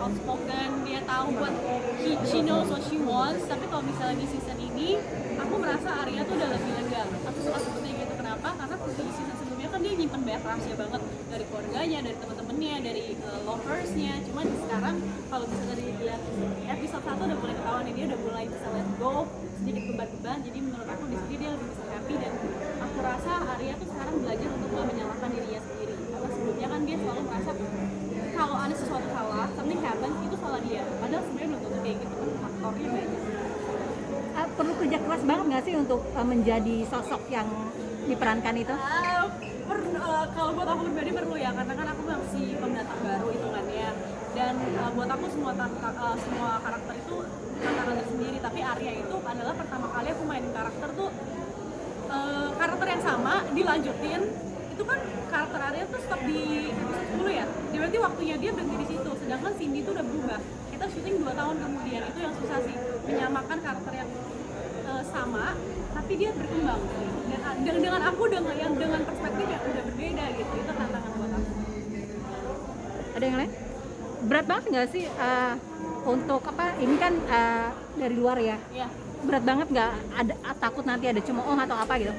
outspoken, dia tahu buat she knows what she wants. Tapi kalau misalnya di season ini aku merasa Arya tuh udah lebih lega. Aku suka seperti gitu. Kenapa? Karena di season sebelumnya kan dia nyimpen banyak rahasia banget dari keluarganya, dari teman-temannya, dari loversnya. Cuman sekarang kalau bisa dari dilihat episode 1 udah mulai ketahuan nih, dia udah mulai bisa let go sedikit beban-beban. Jadi menurut aku di sini dia lebih bisa happy, dan aku rasa Arya tuh sekarang belajar untuk gak menyalahkan dirinya sendiri. Karena sebelumnya kan dia selalu merasa kalau ada sesuatu salah, something happens, itu salah dia. Padahal sebenarnya belum tentu kayak gitu, faktornya banyak. Perlu kerja keras banget nggak sih untuk menjadi sosok yang diperankan itu? Kalau buat aku pribadi perlu ya, karena kan aku masih pendatang baru hitungannya. Dan buat aku semua karakter itu tantangan tersendiri. Tapi Arya itu adalah pertama kali aku main karakter tuh karakter yang sama dilanjutin. Itu kan karakter Arya tuh stop di episode 10 ya. Berarti waktunya dia berhenti di situ. Sedangkan Cindy tuh udah berubah. Kita syuting 2 tahun kemudian, itu yang susah sih, menyamakan karakter yang sama tapi dia berkembang. Dan dengan aku dengan perspektif yang udah berbeda gitu. Itu tantangan buat aku. Ada yang lain? Berat banget nggak sih untuk apa? Ini kan dari luar ya. Iya. Berat banget nggak? Ada takut nanti ada cemooh atau apa gitu?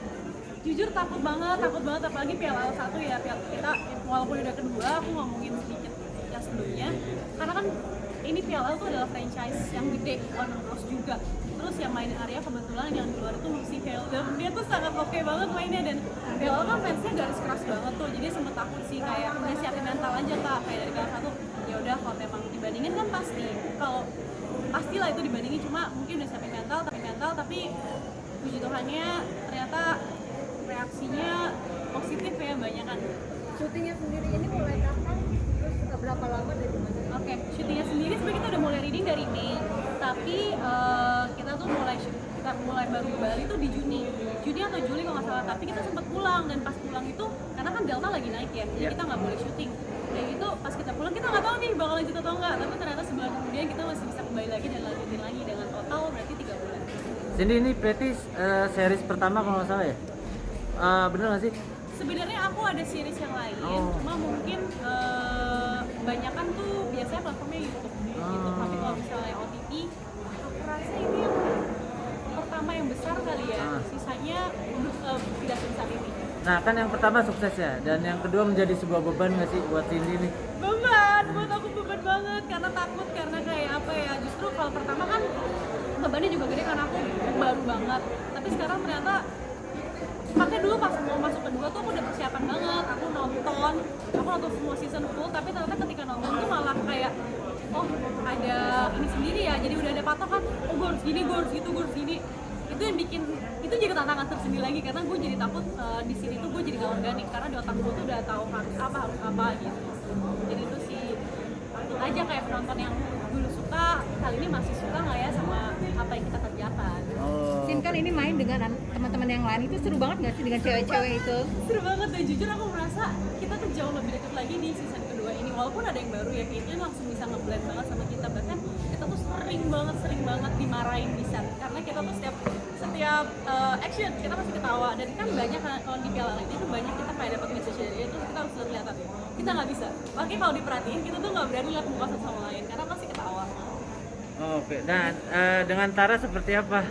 Jujur takut banget apalagi PLL 1 ya. Kita walaupun udah kedua, aku ngomongin sedikit yang sebelumnya. Karena kan ini PLL tuh adalah franchise yang gede, Warner Bros juga. Terus yang main Arya kebetulan yang di luar itu Lucy Hale, dan dia tuh sangat oke banget mainnya. Dan PLL kan fansnya garis keras banget tuh, jadi sempet takut sih, kayak udah siapin mental aja Kak, kayak dari kelas 1 ya udah kalau memang dibandingin kan pastilah itu dibandingin, cuma mungkin udah siapin mental tapi puji Tuhannya ternyata reaksinya positif ya, banyak kan. Syutingnya sendiri ini mulai kapan? Terus berapa lama dari mana? Oke, syutingnya sendiri sebenarnya kita udah mulai reading dari Mei, tapi kita tuh mulai baru ke Bali tuh di Juni atau Juli kalau nggak salah. Tapi kita sempat pulang, dan pas pulang itu karena kan Delta lagi naik ya, jadi kita nggak boleh syuting. Dan itu pas kita pulang kita nggak tahu nih bakal lanjut atau nggak, tapi ternyata sebulan kemudian kita masih bisa kembali lagi dan lanjutin lagi dengan total berarti 3 bulan. Cindy ini berarti series pertama kalau nggak salah ya? Bener nggak sih? Sebenarnya aku ada series yang lain, cuma mungkin kebanyakan tuh biasanya platformnya YouTube. Tapi kalau misalnya OTT, aku rasa ini yang pertama yang besar kali ya. Sisanya tidak sebesar ini. Nah kan yang pertama sukses ya, dan yang kedua menjadi sebuah beban nggak sih buat Cindy nih? Beban, buat aku beban banget, karena takut, karena kayak apa ya, justru kalau pertama kan bebannya juga gede karena aku baru banget. Tapi sekarang ternyata makanya dulu pas mau masuk kedua tuh aku udah persiapan banget, aku nonton semua season full. Tapi ternyata ketika nonton tuh malah kayak oh ada ini sendiri ya, jadi udah ada patokan, oh gue harus gini, gue harus gitu, gue harus gini. Itu yang bikin itu jadi tantangan tersendiri lagi, karena gue jadi takut di sini tuh gue jadi gak organik, karena di otak gue tuh udah tahu harus apa gitu. Jadi itu sih takut aja, kayak penonton yang dulu suka kali ini masih suka nggak ya sama apa yang kita kerjakan. Sin kan ini main dengan teman-teman yang lain, itu seru banget nggak sih dengan cewek-cewek itu? Seru banget, dan jujur aku merasa kita tuh jauh lebih dekat lagi di season kedua ini. Walaupun ada yang baru ya, Caitlyn langsung bisa ngeblend banget sama kita. Bahkan kita tuh sering banget dimarahin di set, karena kita tuh setiap action kita masih ketawa. Dan kan banyak kalau di piala lain itu banyak kita kayak dapat message dari dia, terus kita harus kelihatan kita nggak bisa. Makanya kalau diperhatiin kita tuh nggak berani lihat muka satu sama lain karena pasti ketawa. Oke, nah dengan Tara seperti apa?